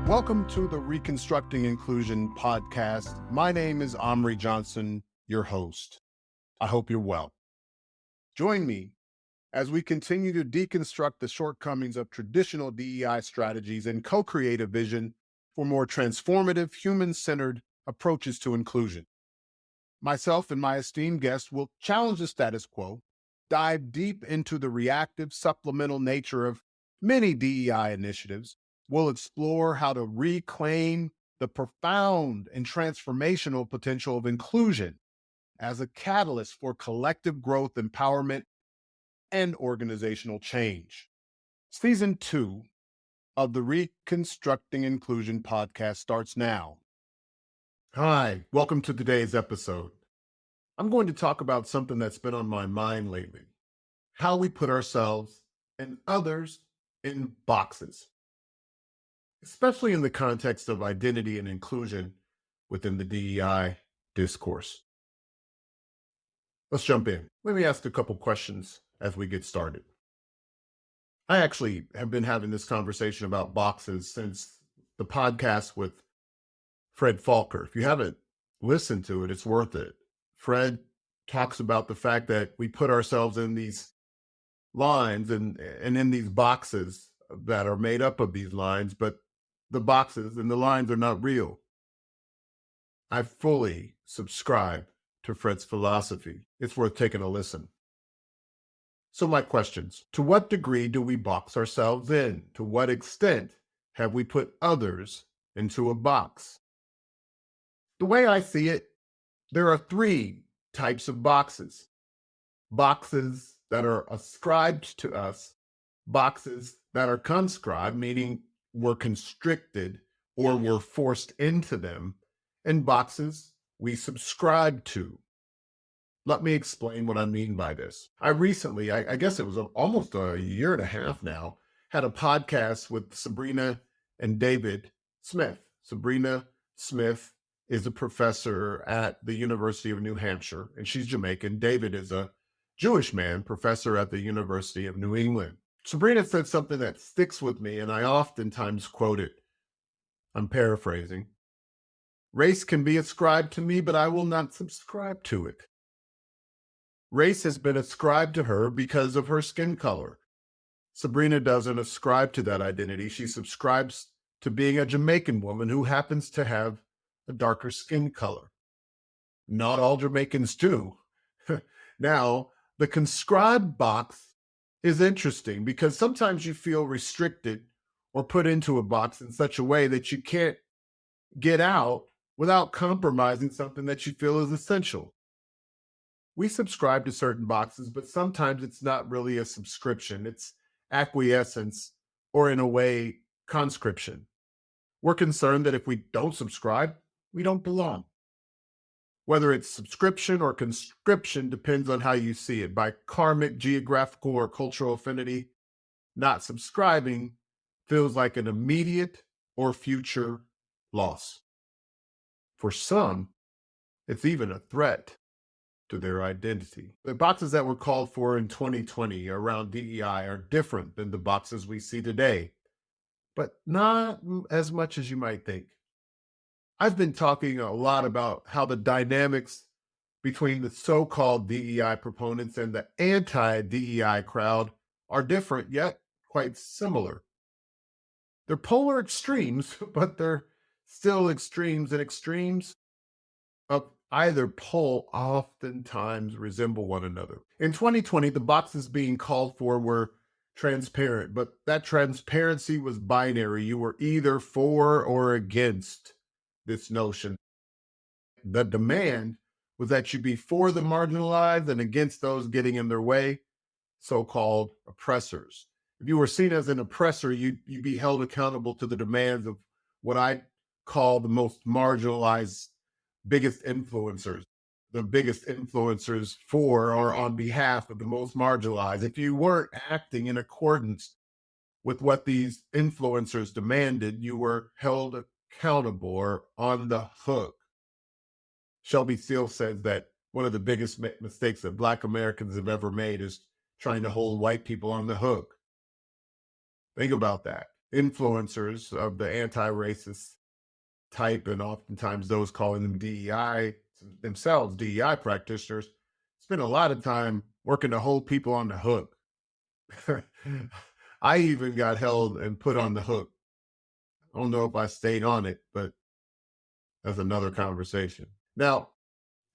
Welcome to the Reconstructing Inclusion podcast. My name is Amri Johnson, your host. I hope you're well. Join me as we continue to deconstruct the shortcomings of traditional DEI strategies and co-create a vision for more transformative, human-centered approaches to inclusion. Myself and my esteemed guests will challenge the status quo, dive deep into the reactive, supplemental nature of many DEI initiatives. We'll explore how to reclaim the profound and transformational potential of inclusion as a catalyst for collective growth, empowerment, and organizational change. Season 2 of the Reconstructing Inclusion podcast starts now. Hi, welcome to today's episode. I'm going to talk about something that's been on my mind lately: how we put ourselves and others in boxes, especially in the context of identity and inclusion within the DEI discourse. Let's jump in. Let me ask a couple questions as we get started. I actually have been having this conversation about boxes since the podcast with Fred Falker. If you haven't listened to it, it's worth it. Fred talks about the fact that we put ourselves in these lines and in these boxes that are made up of these lines, but the boxes and the lines are not real. I fully subscribe to Fred's philosophy. It's worth taking a listen. So my questions: to what degree do we box ourselves in? To what extent have we put others into a box? The way I see it, there are 3 types of boxes. Boxes that are ascribed to us, boxes that are conscribed, meaning we're constricted or we're forced into them, and boxes we subscribe to. Let me explain what I mean by this. I recently, I guess it was almost a year and a half now, had a podcast with Sabrina and David Smith. Sabrina Smith is a professor at the University of New Hampshire, and she's Jamaican. David is a Jewish man, professor at the University of New England. Sabrina said something that sticks with me, and I oftentimes quote it. I'm paraphrasing. Race can be ascribed to me, but I will not subscribe to it. Race has been ascribed to her because of her skin color. Sabrina doesn't ascribe to that identity. She subscribes to being a Jamaican woman who happens to have a darker skin color. Not all Jamaicans do. Now, the conscribed box is interesting because sometimes you feel restricted or put into a box in such a way that you can't get out without compromising something that you feel is essential. We subscribe to certain boxes, but sometimes it's not really a subscription. It's acquiescence, or in a way, conscription. We're concerned that if we don't subscribe, we don't belong. Whether it's subscription or conscription depends on how you see it. By karmic, geographical, or cultural affinity, not subscribing feels like an immediate or future loss. For some, it's even a threat to their identity. The boxes that were called for in 2020 around DEI are different than the boxes we see today, but not as much as you might think. I've been talking a lot about how the dynamics between the so-called DEI proponents and the anti-DEI crowd are different, yet quite similar. They're polar extremes, but they're still extremes, and extremes of either pole oftentimes resemble one another. In 2020, the boxes being called for were transparent, but that transparency was binary. You were either for or against this notion. The demand was that you be for the marginalized and against those getting in their way, so-called oppressors. If you were seen as an oppressor, you'd be held accountable to the demands of what I call the most marginalized, biggest influencers. The biggest influencers for or on behalf of the most marginalized. If you weren't acting in accordance with what these influencers demanded, you were held accountable or on the hook. Shelby Steele says that one of the biggest mistakes that Black Americans have ever made is trying to hold white people on the hook. Think about that. influencers of the anti-racist type, and oftentimes those calling them DEI themselves, DEI practitioners, spend a lot of time working to hold people on the hook. I even got held and put on the hook. I don't know if I stayed on it, but that's another conversation. Now,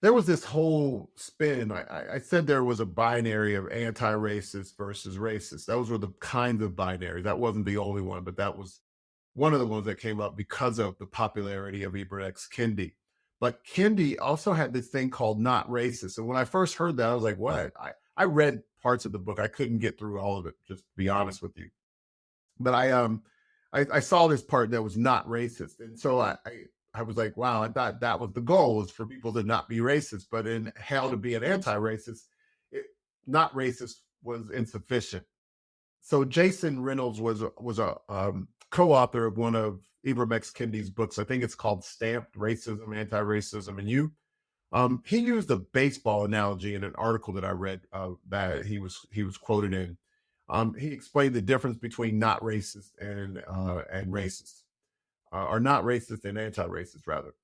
there was this whole spin. I said there was a binary of anti-racist versus racist. Those were the kinds of binary. That wasn't the only one, but that was one of the ones that came up because of the popularity of Ibram X. Kendi. But Kendi also had this thing called not racist. And when I first heard that, I was like, what? I read parts of the book. I couldn't get through all of it, just to be honest with you. But I saw this part that was not racist. And so I was like, wow, I thought that was the goal, was for people to not be racist. But in how to be an anti-racist, not racist was insufficient. So Jason Reynolds was a co-author of one of Ibram X. Kendi's books. I think it's called Stamped: Racism, Anti-Racism, and You. He used a baseball analogy in an article that I read that he was quoted in. He explained the difference between not racist and racist, or not racist and anti-racist, rather.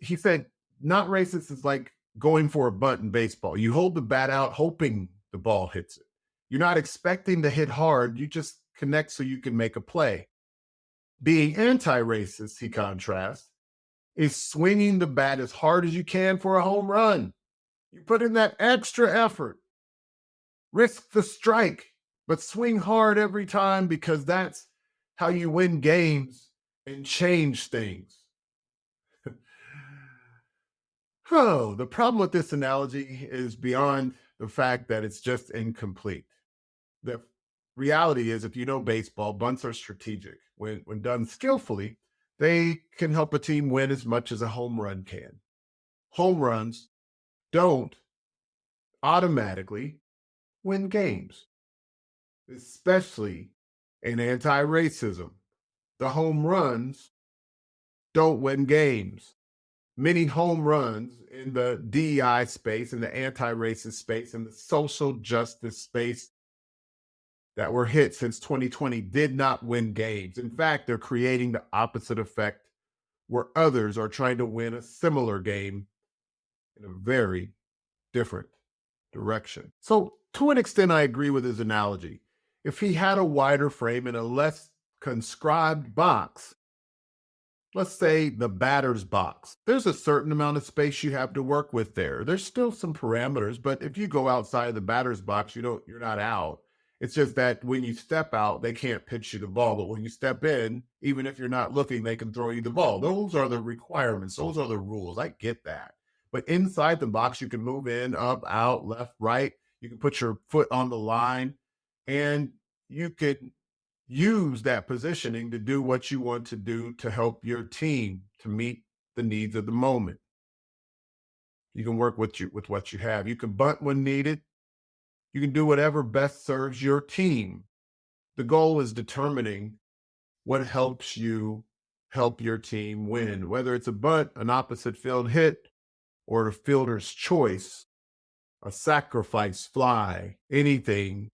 He said, not racist is like going for a bunt in baseball. You hold the bat out hoping the ball hits it. You're not expecting to hit hard. You just connect so you can make a play. Being anti-racist, he contrasts, is swinging the bat as hard as you can for a home run. You put in that extra effort. Risk the strike, but swing hard every time, because that's how you win games and change things. Oh, the problem with this analogy is beyond the fact that it's just incomplete. The reality is, if you know baseball, bunts are strategic. When done skillfully, they can help a team win as much as a home run can. Home runs don't automatically win games, especially in anti-racism. The home runs don't win games. Many home runs in the DEI space, in the anti-racist space, in the social justice space that were hit since 2020 did not win games. In fact, they're creating the opposite effect, where others are trying to win a similar game in a very different direction. So to an extent, I agree with his analogy. If he had a wider frame and a less conscribed box, let's say the batter's box, there's a certain amount of space you have to work with there. There's still some parameters, but if you go outside the batter's box, you're not out. It's just that when you step out, they can't pitch you the ball. But when you step in, even if you're not looking, they can throw you the ball. Those are the requirements. Those are the rules. I get that. But inside the box, you can move in, up, out, left, right. You can put your foot on the line, and you can use that positioning to do what you want to do to help your team to meet the needs of the moment. You can work with what you have. You can bunt when needed. You can do whatever best serves your team. The goal is determining what helps you help your team win, whether it's a bunt, an opposite field hit, or a fielder's choice, a sacrifice fly, anything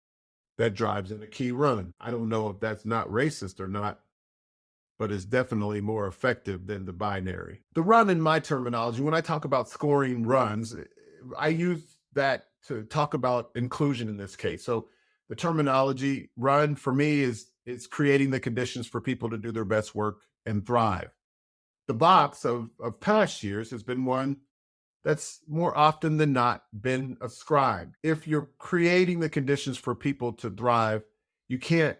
that drives in a key run. I don't know if that's not racist or not, but it's definitely more effective than the binary. The run, in my terminology, when I talk about scoring runs, I use that to talk about inclusion in this case. So the terminology run for me is creating the conditions for people to do their best work and thrive. The box of past years has been one that's more often than not been ascribed. If you're creating the conditions for people to thrive, you can't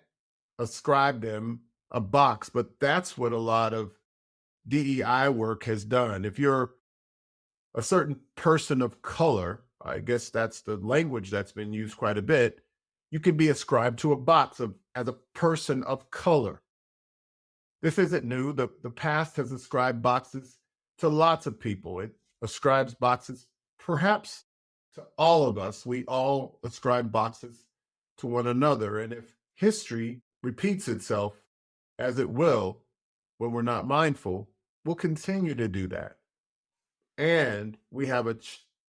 ascribe them a box, but that's what a lot of DEI work has done. If you're a certain person of color, I guess that's the language that's been used quite a bit, you can be ascribed to a box as a person of color. This isn't new. The past has ascribed boxes to lots of people. It ascribes boxes, perhaps to all of us. We all ascribe boxes to one another. And if history repeats itself, as it will, when we're not mindful, we'll continue to do that. And we have an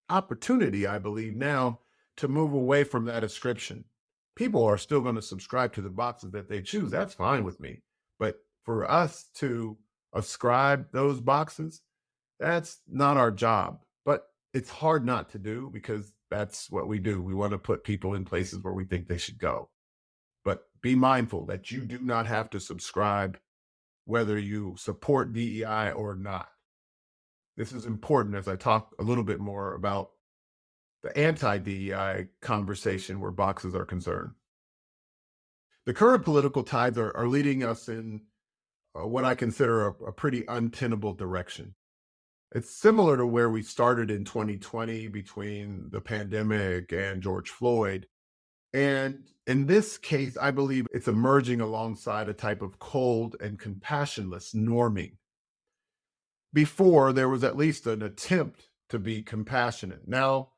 opportunity, I believe, now to move away from that ascription. People are still going to subscribe to the boxes that they choose. That's fine with me. For us to ascribe those boxes, that's not our job. But it's hard not to do because that's what we do. We want to put people in places where we think they should go. But be mindful that you do not have to subscribe whether you support DEI or not. This is important as I talk a little bit more about the anti-DEI conversation where boxes are concerned. The current political tides are leading us in what I consider a pretty untenable direction. It's similar to where we started in 2020 between the pandemic and George Floyd. And in this case, I believe it's emerging alongside a type of cold and compassionless norming. Before, there was at least an attempt to be compassionate. Now,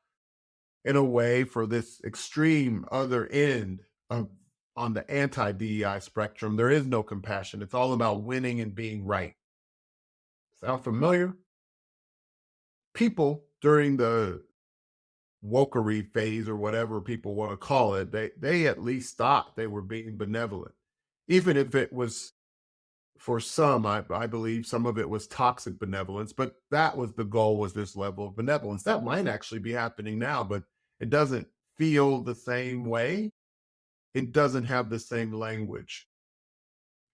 in a way, for this extreme other end of on the anti-DEI spectrum, there is no compassion. It's all about winning and being right. Sound familiar? People during the wokery phase or whatever people want to call it, they at least thought they were being benevolent. Even if it was for some, I believe some of it was toxic benevolence, but that was the goal, was this level of benevolence. That might actually be happening now, but it doesn't feel the same way. It doesn't have the same language.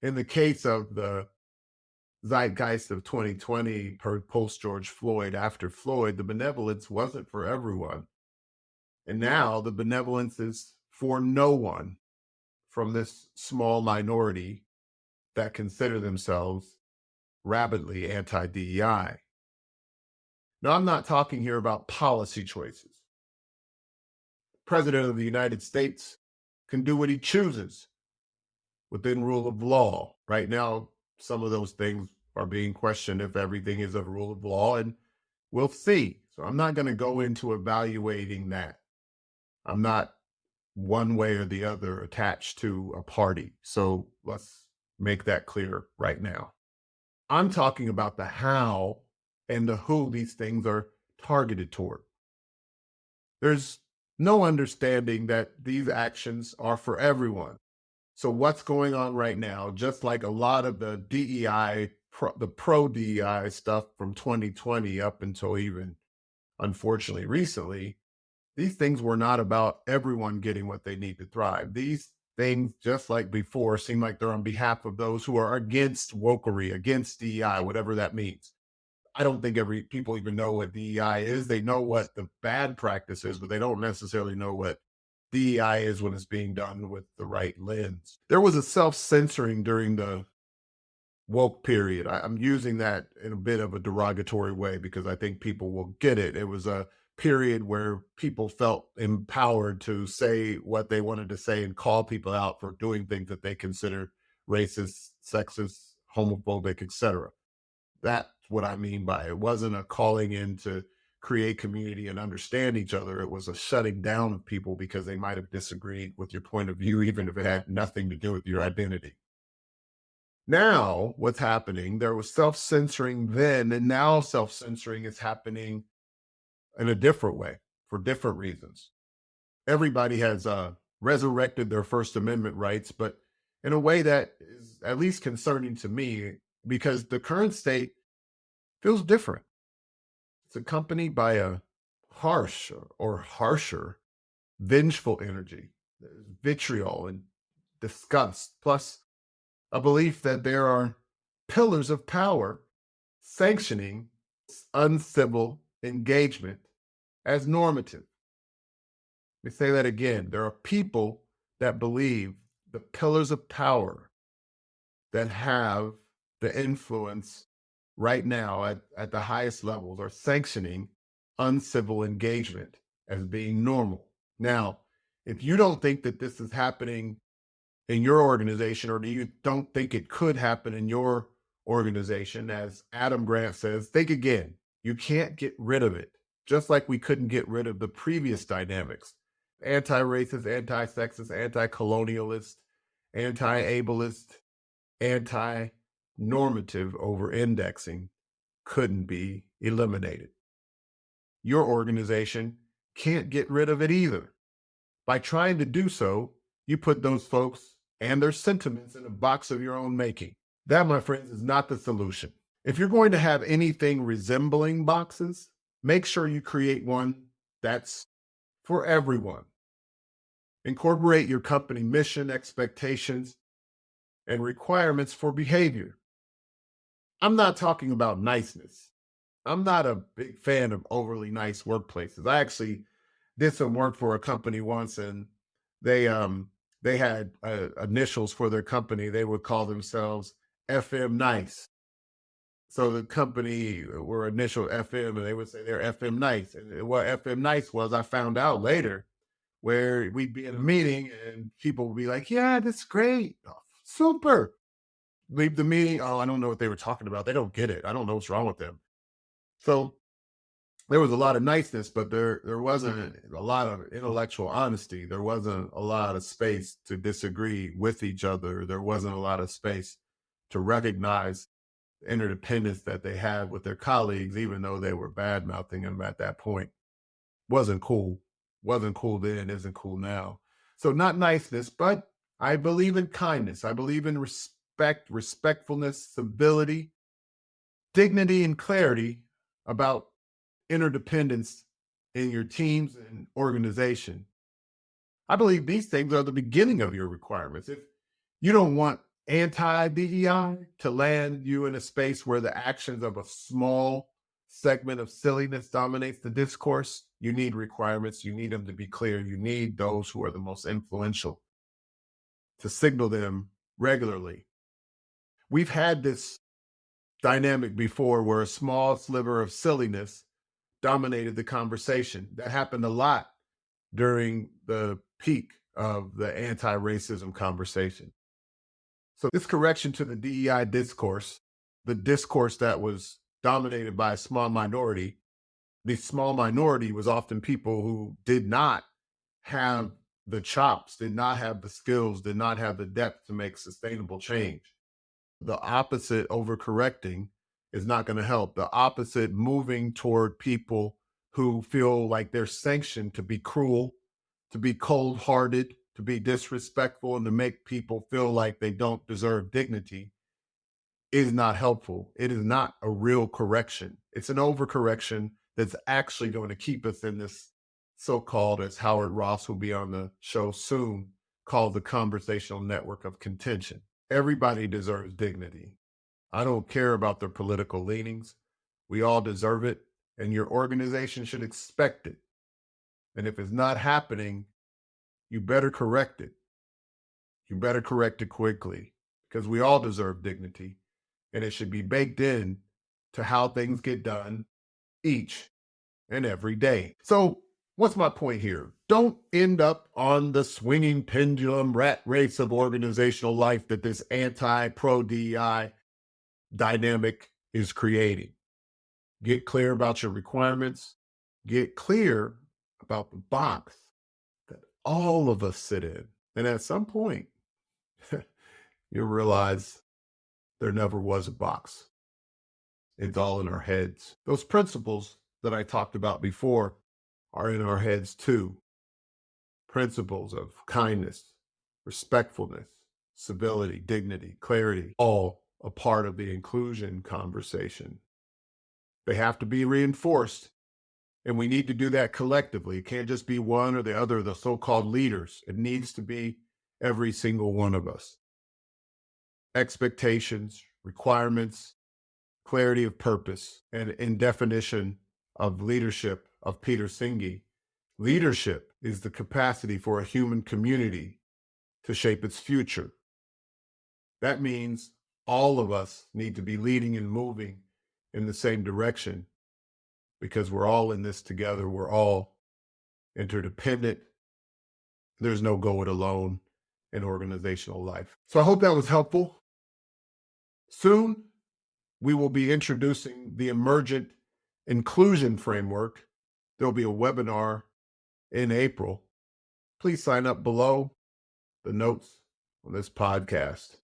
In the case of the zeitgeist of 2020, post George Floyd, after Floyd, the benevolence wasn't for everyone. And now the benevolence is for no one from this small minority that consider themselves rabidly anti-DEI. Now, I'm not talking here about policy choices. The President of the United States can do what he chooses within rule of law. Right now, some of those things are being questioned if everything is a rule of law, and we'll see. So I'm not going to go into evaluating that. I'm not one way or the other attached to a party. So let's make that clear right now. I'm talking about the how and the who these things are targeted toward. There's no understanding that these actions are for everyone. So what's going on right now, just like a lot of the DEI, the pro-DEI stuff from 2020 up until even, unfortunately, recently, these things were not about everyone getting what they need to thrive. These things, just like before, seem like they're on behalf of those who are against wokery, against DEI, whatever that means. I don't think people even know what DEI is. They know what the bad practice is, but they don't necessarily know what DEI is when it's being done with the right lens. There was a self-censoring during the woke period. I'm using that in a bit of a derogatory way because I think people will get it. It was a period where people felt empowered to say what they wanted to say and call people out for doing things that they considered racist, sexist, homophobic, etc. That's what I mean by it wasn't a calling in to create community and understand each other. It was a shutting down of people because they might have disagreed with your point of view, even if it had nothing to do with your identity. Now, what's happening, there was self-censoring then, and now self-censoring is happening in a different way for different reasons. Everybody has resurrected their First Amendment rights, but in a way that is at least concerning to me because the current state feels different. It's accompanied by a harsh or harsher, vengeful energy. There's vitriol and disgust, plus a belief that there are pillars of power sanctioning uncivil engagement as normative. Let me say that again. There are people that believe the pillars of power that have the influence right now at the highest levels are sanctioning uncivil engagement as being normal. Now, if you don't think that this is happening in your organization, or you don't think it could happen in your organization, as Adam Grant says, think again. You can't get rid of it, just like we couldn't get rid of the previous dynamics. Anti-racist, anti-sexist, anti-colonialist, anti-ableist, anti-normative over-indexing couldn't be eliminated. Your organization can't get rid of it either. By trying to do so, you put those folks and their sentiments in a box of your own making. That, my friends, is not the solution. If you're going to have anything resembling boxes, make sure you create one that's for everyone. Incorporate your company mission, expectations, and requirements for behavior. I'm not talking about niceness. I'm not a big fan of overly nice workplaces. I actually did some work for a company once, and they they had initials for their company. They would call themselves FM Nice. So the company were initial FM, and they would say they're FM Nice. And what FM Nice was, I found out later, where we'd be in a meeting and people would be like, "Yeah, that's great, oh, super." Leave the meeting. Oh, I don't know what they were talking about. They don't get it. I don't know what's wrong with them. So there was a lot of niceness, but there wasn't a lot of intellectual honesty. There wasn't a lot of space to disagree with each other. There wasn't a lot of space to recognize the interdependence that they had with their colleagues, even though they were bad mouthing them at that point. Wasn't cool. Wasn't cool then, isn't cool now. So not niceness, but I believe in kindness. I believe in respect, respectfulness, civility, dignity, and clarity about interdependence in your teams and organization. I believe these things are the beginning of your requirements. If you don't want anti-DEI to land you in a space where the actions of a small segment of silliness dominates the discourse, you need requirements. You need them to be clear. You need those who are the most influential to signal them regularly. We've had this dynamic before where a small sliver of silliness dominated the conversation. That happened a lot during the peak of the anti-racism conversation. So this correction to the DEI discourse, the discourse that was dominated by a small minority, the small minority was often people who did not have the chops, did not have the skills, did not have the depth to make sustainable change. The opposite, overcorrecting, is not going to help. The opposite, moving toward people who feel like they're sanctioned to be cruel, to be cold-hearted, to be disrespectful, and to make people feel like they don't deserve dignity, is not helpful. It is not a real correction. It's an overcorrection that's actually going to keep us in this so-called, as Howard Ross will be on the show soon, called the conversational network of contention. Everybody deserves dignity. I don't care about their political leanings. We all deserve it, and your organization should expect it. And if it's not happening, you better correct it. You better correct it quickly, because we all deserve dignity, and it should be baked in to how things get done each and every day. So what's my point here? Don't end up on the swinging pendulum rat race of organizational life that this anti-pro-DEI dynamic is creating. Get clear about your requirements. Get clear about the box that all of us sit in. And at some point, you'll realize there never was a box. It's all in our heads. Those principles that I talked about before are in our heads too. Principles of kindness, respectfulness, civility, dignity, clarity, all a part of the inclusion conversation. They have to be reinforced, and we need to do that collectively. It can't just be one or the other of the so-called leaders. It needs to be every single one of us. Expectations, requirements, clarity of purpose, and in definition of leadership of Peter Senge, leadership is the capacity for a human community to shape its future. That means all of us need to be leading and moving in the same direction, because we're all in this together. We're all interdependent. There's no go it alone in organizational life. So I hope that was helpful. Soon, we will be introducing the emergent inclusion framework. There'll be a webinar in April. Please sign up below the notes on this podcast.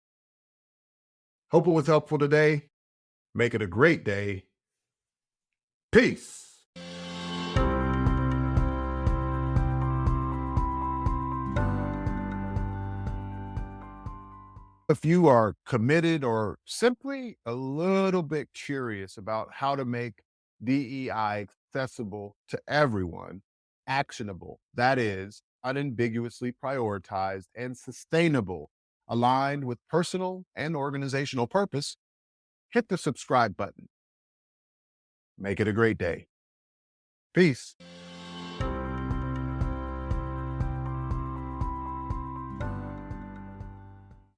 Hope it was helpful today. Make it a great day. Peace. If you are committed or simply a little bit curious about how to make DEI accessible to everyone, actionable, that is, unambiguously prioritized and sustainable, aligned with personal and organizational purpose, hit the subscribe button. Make it a great day. Peace.